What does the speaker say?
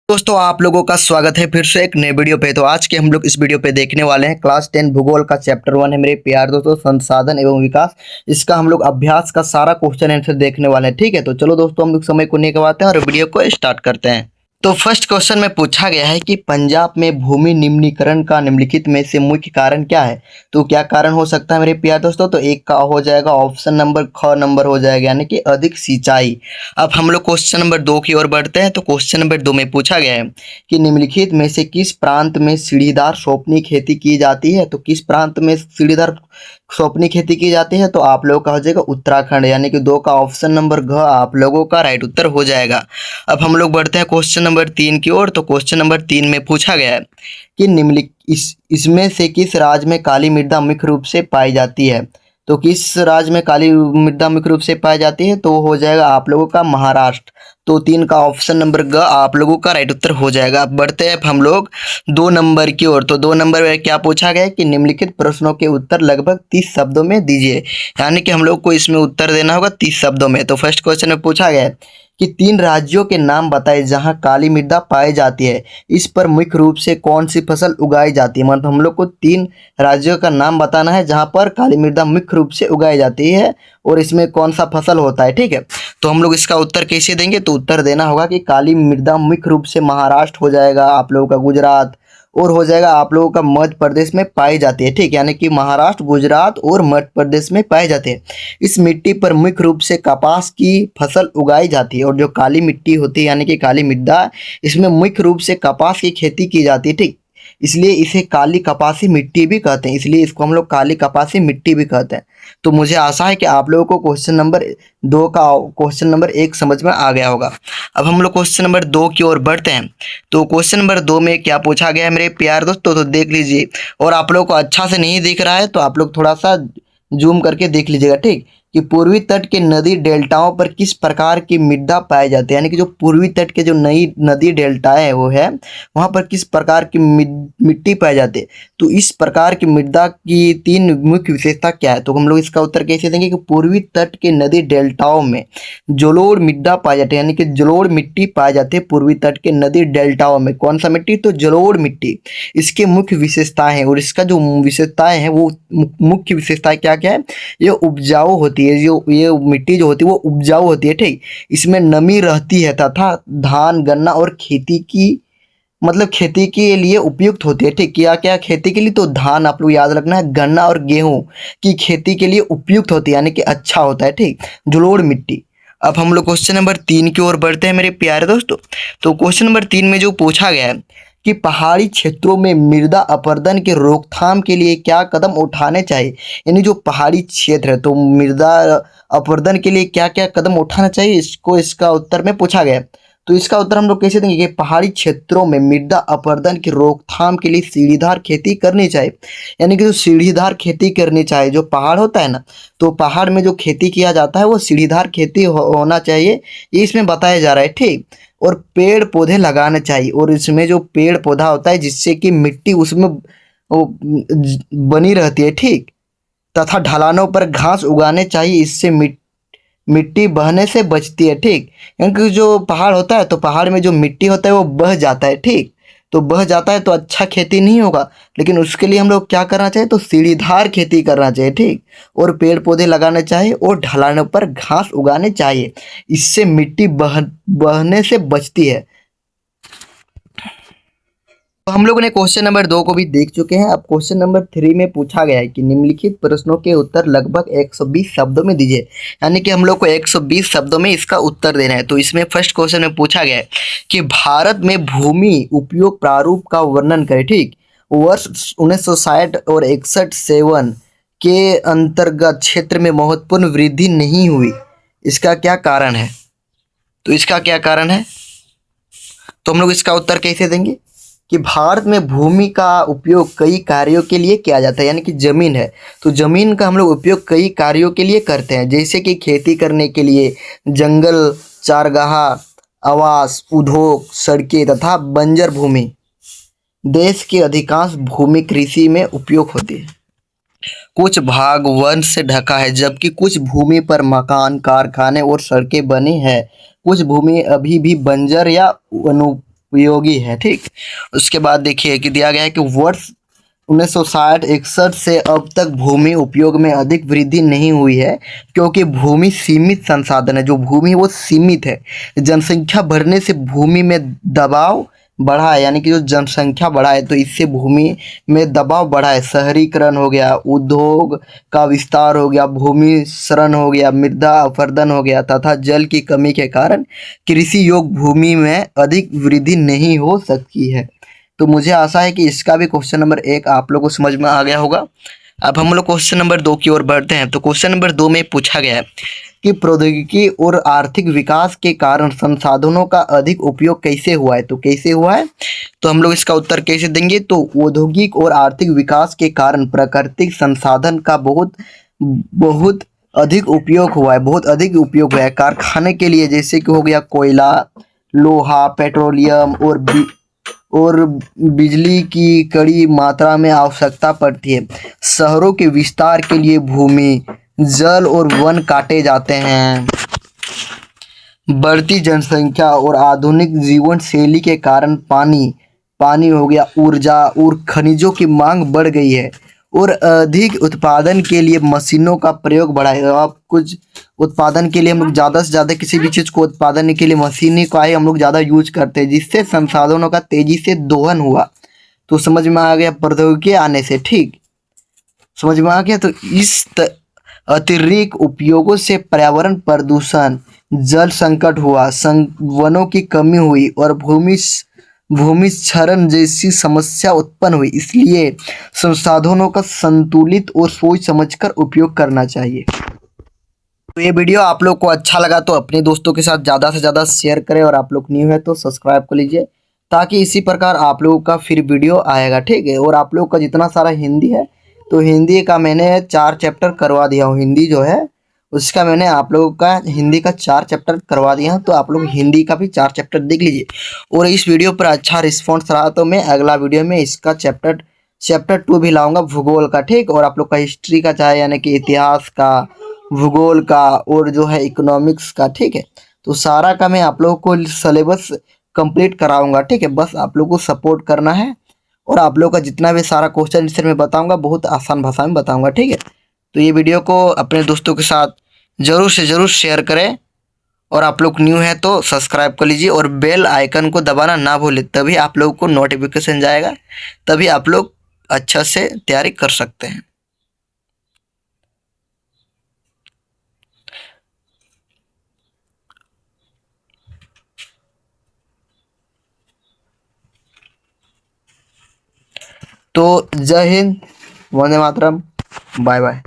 दोस्तों आप लोगों का स्वागत है फिर से एक नए वीडियो पे। तो आज के हम लोग इस वीडियो पे देखने वाले हैं क्लास 10 भूगोल का चैप्टर 1 है मेरे प्यार दोस्तों, संसाधन एवं विकास। इसका हम लोग अभ्यास का सारा क्वेश्चन आंसर देखने वाले हैं। ठीक है, तो चलो दोस्तों हम लोग समय को नहीं गवाते हैं और वीडियो को स्टार्ट करते हैं। तो फर्स्ट क्वेश्चन में पूछा गया है कि पंजाब में भूमि निम्नीकरण का निम्नलिखित में से मुख्य कारण क्या है। तो क्या कारण हो सकता है मेरे प्यार दोस्तों? तो एक का हो जाएगा ऑप्शन नंबर ख नंबर हो जाएगा, यानी कि अधिक सिंचाई। अब हम लोग क्वेश्चन नंबर 2 की ओर बढ़ते हैं। तो क्वेश्चन नंबर 2 में पूछा गया है कि निम्नलिखित में से किस प्रांत में सीढ़ीदार सोपनी खेती की जाती है। तो किस प्रांत में सीढ़ीदार सोपनी खेती की जाती है? तो आप लोगों का हो जाएगा उत्तराखंड, यानी कि 2 का ऑप्शन नंबर घ आप लोगों का राइट उत्तर हो जाएगा। अब हम लोग बढ़ते हैं क्वेश्चन नंबर 3 की ओर। तो क्वेश्चन नंबर 3 में पूछा गया है कि निम्नलिखित इसमें से किस राज्य में काली मृदा मुख्य रूप से पाई जाती है। तो किस राज्य में काली मृदा मुख्य रूप से पाई जाती है? तो हो जाएगा आप लोगों का महाराष्ट्र। तो 3 का ऑप्शन नंबर ग आप लोगों का राइट उत्तर हो जाएगा। अब बढ़ते हैं हम लोग 2 नंबर की ओर। तो 2 नंबर में क्या पूछा गया है कि निम्नलिखित प्रश्नों के उत्तर लगभग 30 शब्दों में दीजिए, यानी कि हम लोग को इसमें उत्तर देना होगा 30 शब्दों में। तो फर्स्ट क्वेश्चन में पूछा गया है कि 3 राज्यों के नाम बताए जहां काली मृदा पाई जाती है। इस पर मुख्य रूप से कौन सी फसल उगाई जाती है। मतलब हम लोग को 3 राज्यों का नाम बताना है जहां पर काली मृदा मुख्य रूप से उगाई जाती है और इसमें कौन सा फसल होता है। ठीक है, तो हम लोग इसका उत्तर कैसे देंगे? तो उत्तर देना होगा कि काली मृदा मुख्य रूप से महाराष्ट्र हो जाएगा, आप लोगों का गुजरात और हो जाएगा आप लोगों का मध्य प्रदेश में पाई जाती है। ठीक, यानी कि महाराष्ट्र, गुजरात और मध्य प्रदेश में पाए जाते हैं। इस मिट्टी पर मुख्य रूप से कपास की फसल उगाई जाती है और जो काली मिट्टी होती है यानी कि काली मृदा, इसमें मुख्य रूप से कपास की खेती की जाती है। ठीक, इसलिए इसे काली कपासी मिट्टी भी कहते हैं, इसलिए इसको हम लोग काली कपासी मिट्टी भी कहते हैं। तो मुझे आशा है कि आप लोगों को क्वेश्चन नंबर 2 का क्वेश्चन नंबर 1 समझ में आ गया होगा। अब हम लोग क्वेश्चन नंबर 2 की ओर बढ़ते हैं। तो क्वेश्चन नंबर 2 में क्या पूछा गया है मेरे प्यार दोस्तों? तो देख लीजिए, और आप लोगों को अच्छा से नहीं दिख रहा है तो आप लोग थोड़ा सा जूम करके देख लीजिएगा। ठीक, कि पूर्वी तट के नदी डेल्टाओं पर किस प्रकार की मृदा पाई जाती है, यानी कि जो पूर्वी तट के जो नई नदी डेल्टाएं है वो है वहां पर किस प्रकार की मिट्टी पाई जाती है। तो इस प्रकार की मृदा की 3 मुख्य विशेषता क्या है? तो हम लोग इसका उत्तर कैसे देंगे कि पूर्वी तट के नदी डेल्टाओं में जलोढ़ मृदा पाई जाती है, यानी कि जलोढ़ मिट्टी पाई जाती है पूर्वी तट के नदी डेल्टाओं में। कौन सा मिट्टी? तो जलोढ़ मिट्टी इसके मुख्य विशेषताएं हैं। और इसका जो विशेषताएं हैं वो मुख्य विशेषताएं क्या क्या है? ये उपजाऊ होती है, जो ये मिट्टी जो होती है वो उपजाऊ होती है। ठीक, इसमें नमी रहती है तथा धान, गन्ना और खेती की मतलब खेती के लिए उपयुक्त होती है। ठीक, क्या क्या खेती के लिए? तो धान आप लोग याद रखना है, गन्ना और गेहूं की खेती के लिए उपयुक्त होती है, यानी कि अच्छा होता है। ठीक, जलोढ़ मिट्टी। अब हम लोग क्वेश्चन नंबर 3 की ओर बढ़ते हैं मेरे प्यारे दोस्तों। तो क्वेश्चन नंबर 3 में जो पूछा गया है कि पहाड़ी क्षेत्रों में मृदा अपरदन के रोकथाम के लिए क्या कदम उठाने चाहिए, यानी जो पहाड़ी क्षेत्र है तो मृदा अपरदन के लिए क्या क्या कदम उठाना चाहिए, इसको इसका उत्तर में पूछा गया है। तो इसका उत्तर हम लोग कैसे देंगे कि पहाड़ी क्षेत्रों में मृदा अपरदन की रोकथाम के लिए सीढ़ीदार खेती करनी चाहिए, यानी कि जो सीढ़ीदार खेती करनी चाहिए। जो पहाड़ होता है ना, तो पहाड़ में जो खेती किया जाता है वो सीढ़ीदार खेती होना चाहिए, ये इसमें बताया जा रहा है। ठीक, और पेड़ पौधे लगाने चाहिए, और इसमें जो पेड़ पौधा होता है जिससे कि मिट्टी उसमें वो बनी रहती है। ठीक, तथा ढलानों पर घास उगाने चाहिए, इससे मिट्टी बहने से बचती है। ठीक, क्योंकि जो पहाड़ होता है तो पहाड़ में जो मिट्टी होता है वो बह जाता है। ठीक, तो बह जाता है तो अच्छा खेती नहीं होगा, लेकिन उसके लिए हम लोग क्या करना चाहिए? तो सीढ़ीदार खेती करना चाहिए। ठीक, और पेड़ पौधे लगाने चाहिए और ढलानों पर घास उगाने चाहिए, इससे मिट्टी बहने से बचती है। तो हम लोगों ने क्वेश्चन नंबर 2 को भी देख चुके हैं। अब क्वेश्चन नंबर 3 में पूछा गया है कि निम्नलिखित प्रश्नों के उत्तर लगभग 120 शब्दों में दीजिए, यानी कि हम लोग को 120 शब्दों में इसका उत्तर देना है। तो इसमें फर्स्ट क्वेश्चन में पूछा गया है कि भारत में भूमि उपयोग प्रारूप का वर्णन करें। ठीक, वर्ष 1960 और 61 के अंतर्गत क्षेत्र में महत्वपूर्ण वृद्धि नहीं हुई, इसका क्या कारण है? तो इसका क्या कारण है? तो हम लोग इसका उत्तर कैसे देंगे कि भारत में भूमि का उपयोग कई कार्यों के लिए किया जाता है, यानी कि जमीन है तो जमीन का हम लोग उपयोग कई कार्यों के लिए करते हैं, जैसे कि खेती करने के लिए, जंगल, चारगाह, आवास, उद्योग, सड़कें तथा बंजर भूमि। देश की अधिकांश भूमि कृषि में उपयोग होती है। कुछ भाग वन से ढका है, जबकि कुछ भूमि पर मकान, कारखाने और सड़कें बनी हैं। कुछ भूमि अभी भी बंजर या अनुपयोगी है। ठीक, उसके बाद देखिए कि दिया गया है कि वर्ष 1960-61 से अब तक भूमि उपयोग में अधिक वृद्धि नहीं हुई है, क्योंकि भूमि सीमित संसाधन है। जो भूमि है वो सीमित है। जनसंख्या बढ़ने से भूमि में दबाव बढ़ा है, यानी कि जो जनसंख्या बढ़ा है तो इससे भूमि में दबाव बढ़ा है। शहरीकरण हो गया, उद्योग का विस्तार हो गया, भूमि क्षरण हो गया, मृदा अपरदन हो गया तथा जल की कमी के कारण कृषि योग्य भूमि में अधिक वृद्धि नहीं हो सकती है। तो मुझे आशा है कि इसका भी क्वेश्चन नंबर 1 आप लोगों को समझ में आ गया होगा। अब हम लोग क्वेश्चन नंबर 2 की ओर बढ़ते हैं। तो क्वेश्चन नंबर 2 में पूछा गया है कि प्रौद्योगिकी और आर्थिक विकास के कारण संसाधनों का अधिक उपयोग कैसे हुआ है। तो कैसे हुआ है, तो हम लोग इसका उत्तर कैसे देंगे। तो औद्योगिक और आर्थिक विकास के कारण प्राकृतिक संसाधन का बहुत बहुत अधिक उपयोग हुआ है, बहुत अधिक उपयोग हुआ है। कारखाने के लिए जैसे कि हो गया कोयला, लोहा, पेट्रोलियम और बिजली की कड़ी मात्रा में आवश्यकता पड़ती है। शहरों के विस्तार के लिए भूमि, जल और वन काटे जाते हैं। बढ़ती जनसंख्या और आधुनिक जीवन शैली के कारण पानी हो गया, ऊर्जा और खनिजों की मांग बढ़ गई है और अधिक उत्पादन के लिए मशीनों का प्रयोग बढ़ा है। आप कुछ उत्पादन के लिए हम लोग ज़्यादा से ज़्यादा किसी भी चीज़ को उत्पादन के लिए मशीनी का ही हम लोग ज़्यादा यूज करते हैं, जिससे संसाधनों का तेजी से दोहन हुआ। तो समझ में आ गया प्रौद्योगिकी आने से। ठीक, समझ में आ गया। तो अतिरिक्त उपयोगों से पर्यावरण प्रदूषण, जल संकट हुआ, वनों की कमी हुई और भूमि क्षरण जैसी समस्या उत्पन्न हुई। इसलिए संसाधनों का संतुलित और सोच समझकर उपयोग करना चाहिए। तो ये वीडियो आप लोग को अच्छा लगा तो अपने दोस्तों के साथ ज़्यादा से ज़्यादा शेयर करें, और आप लोग न्यू है तो सब्सक्राइब कर लीजिए, ताकि इसी प्रकार आप लोगों का फिर वीडियो आएगा। ठीक है, और आप लोग का जितना सारा हिंदी है तो हिंदी का मैंने 4 चैप्टर करवा दिया हूँ। हिंदी जो है उसका मैंने आप लोगों का हिंदी का 4 चैप्टर करवा दिया हूँ, तो आप लोग हिंदी का भी 4 चैप्टर देख लीजिए। और इस वीडियो पर अच्छा रिस्पॉन्स रहा तो मैं अगला वीडियो में इसका चैप्टर 2 भी लाऊंगा, भूगोल का। ठीक, और आप लोग का हिस्ट्री का चाहे यानी कि इतिहास का, भूगोल का और जो है इकोनॉमिक्स का। ठीक है, तो सारा का मैं आप लोगों को सिलेबस कंप्लीट कराऊंगा। ठीक है, बस आप लोगों को सपोर्ट करना है, और आप लोगों का जितना भी सारा क्वेश्चन आंसर मैं बताऊंगा बहुत आसान भाषा में बताऊंगा। ठीक है, तो ये वीडियो को अपने दोस्तों के साथ ज़रूर से ज़रूर शेयर करें, और आप लोग न्यू है तो सब्सक्राइब कर लीजिए और बेल आइकन को दबाना ना भूलें, तभी आप लोगों को नोटिफिकेशन जाएगा, तभी आप लोग अच्छा से तैयारी कर सकते हैं। तो जय हिंद, वंदे मातरम, बाय बाय।